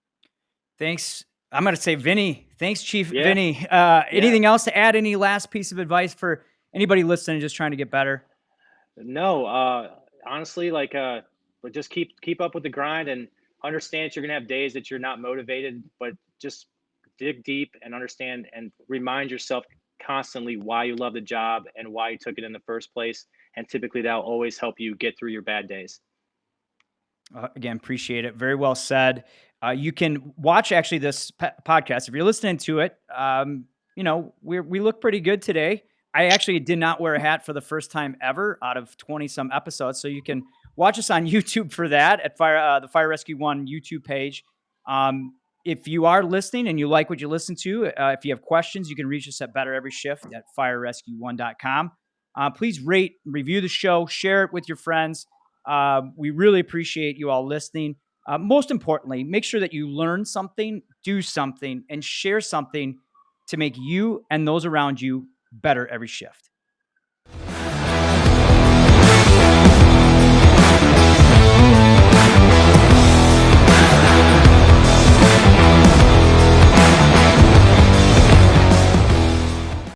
Thanks. I'm going to say Vinny. Thanks, Chief Yeah, Vinny. yeah. Anything else to add? Any last piece of advice for anybody listening, just trying to get better? No, honestly, like but just keep up with the grind and understand you're gonna have days that you're not motivated, but just dig deep and understand and remind yourself constantly why you love the job and why you took it in the first place. And typically that'll always help you get through your bad days. Again, appreciate it. Very well said. You can watch actually this podcast if you're listening to it. We look pretty good today. I actually did not wear a hat for the first time ever out of 20 some episodes, so you can watch us on YouTube for that at the Fire Rescue One YouTube page. If you are listening and you like what you listen to, if you have questions, you can reach us at Better Every Shift at firerescue1.com. Please rate, review the show, share it with your friends. We really appreciate you all listening. Most importantly, make sure that you learn something, do something, and share something to make you and those around you better every shift.